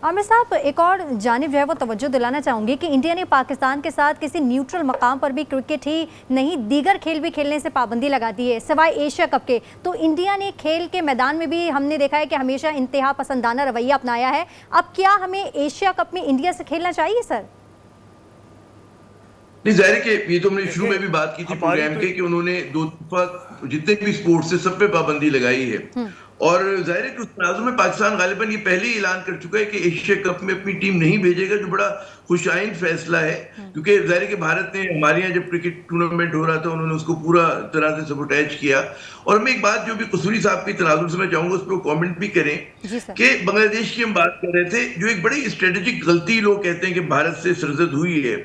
आमिर साहब, एक और जानिब जो है वो तवज्जो दिलाना चाहूँगी कि इंडिया ने पाकिस्तान के साथ किसी न्यूट्रल मकाम पर भी क्रिकेट ही नहीं दीगर खेल भी खेलने से पाबंदी लगा दी है सिवाय एशिया कप के। तो इंडिया ने खेल के मैदान में भी हमने देखा है कि हमेशा इंतहा पसंदाना रवैया अपनाया है। अब क्या हमें एशिया कप में इंडिया से खेलना चाहिए सर? नहीं, जाहिर है कि ये तो हमने शुरू में भी बात की थी प्रोग्राम के कि उन्होंने दो दफा जितने भी स्पोर्ट्स है सब पे पाबंदी लगाई है। और जाहिर है कि उस तनाजुर में पाकिस्तान गालिबन ये पहले ही ऐलान कर चुका है कि एशिया कप में अपनी टीम नहीं भेजेगा, जो बड़ा खुशाइन फैसला है। क्योंकि जाहिर है कि भारत ने हमारे यहाँ जब क्रिकेट टूर्नामेंट हो रहा था उन्होंने उसको पूरा तरह से सबोटेज किया। और मैं एक बात जो भी कसूरी साहब की तनाजुर से मैं चाहूंगा उस पर कॉमेंट भी करें कि बांग्लादेश की हम बात कर रहे थे, जो एक बड़ी स्ट्रेटेजिक गलती लोग कहते हैं कि भारत से सरजद हुई है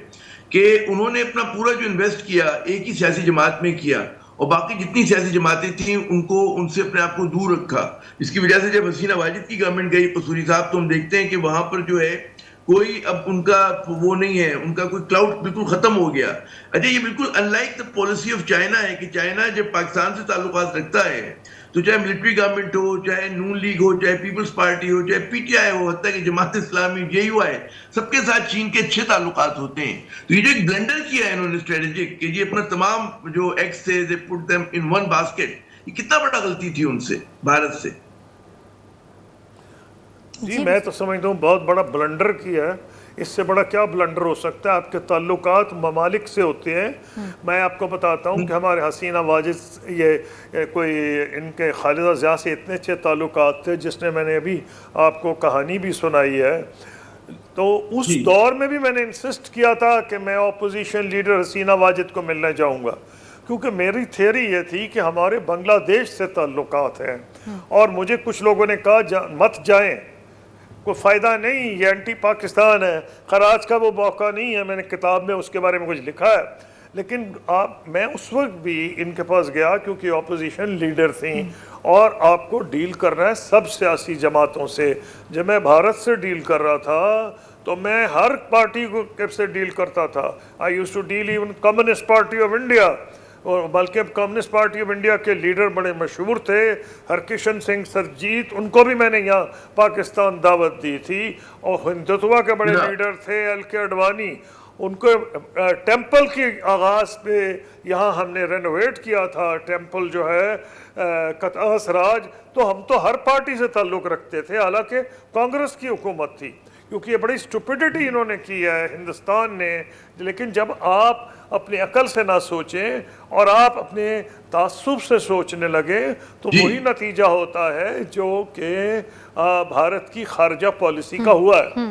कि उन्होंने अपना पूरा जो इन्वेस्ट किया एक ही सियासी जमात में किया और बाकी जितनी सियासी जमातें थी उनको उनसे अपने आप को दूर रखा। इसकी वजह से जब हसीना वाजिद की गवर्नमेंट गई कसूरी साहब, तो हम देखते हैं कि वहां पर जो है कोई अब उनका वो नहीं है, उनका कोई क्लाउड बिल्कुल खत्म हो गया। अच्छा, ये बिल्कुल unlike the policy of China है कि चाइना जब पाकिस्तान से ताल्लुकात रखता है तो चाहे मिलिट्री गवर्नमेंट हो, चाहे नून लीग हो, चाहे पीपल्स पार्टी हो, चाहे पीटीआई हो, हत्ता कि जमात इस्लामी, जेयूआई, सबके साथ चीन के अच्छे ताल्लुकात होते हैं। तो ये जो एक ब्लंडर किया है इन्होंने स्ट्रेटेजिक कि ये अपना तमाम जो एक्स थे they put them in one basket, ये कितना बड़ा गलती थी उनसे, भारत से। जी मैं तो समझता हूँ बहुत बड़ा ब्लंडर किया है। इससे बड़ा क्या ब्लंडर हो सकता है? आपके ताल्लुकात ममालिक से होते हैं। मैं आपको बताता हूँ कि हमारे हसीना वाजिद ये कोई इनके खालिदा ज़िया से इतने अच्छे ताल्लुकात थे जिसने मैंने अभी आपको कहानी भी सुनाई है। तो उस दौर में भी मैंने इंसिस्ट किया था कि मैं अपोजिशन लीडर हसीना वाजिद को मिलने जाऊँगा, क्योंकि मेरी थियरी ये थी कि हमारे बांग्लादेश से ताल्लुकात हैं और मुझे कुछ लोगों ने कहा मत जाएं, कोई फ़ायदा नहीं, ये एंटी पाकिस्तान है, खराज का वो मौका नहीं है। मैंने किताब में उसके बारे में कुछ लिखा है। लेकिन मैं उस वक्त भी इनके पास गया क्योंकि अपोजिशन लीडर थी और आपको डील करना है सब सियासी जमातों से। जब मैं भारत से डील कर रहा था तो मैं हर पार्टी को से डील करता था। I used to deal even Communist Party of India, और बल्कि अब कम्युनिस्ट पार्टी ऑफ इंडिया के लीडर बड़े मशहूर थे, हरकिशन सिंह सरजीत, उनको भी मैंने यहाँ पाकिस्तान दावत दी थी। और हिंदुत्व के बड़े लीडर थे LK अडवाणी, उनको टेंपल के आगाज़ पे यहाँ हमने रेनोवेट किया था टेंपल जो है कतास राज। तो हम तो हर पार्टी से ताल्लुक़ रखते थे, हालांकि कांग्रेस की हुकूमत थी, क्योंकि ये बड़ी स्टुपिडिटी इन्होंने की है हिंदुस्तान ने। लेकिन जब आप अपनी अकल से ना सोचें और आप अपने तासुब से सोचने लगे तो वही नतीजा होता है जो कि भारत की खारजा पॉलिसी का हुआ है।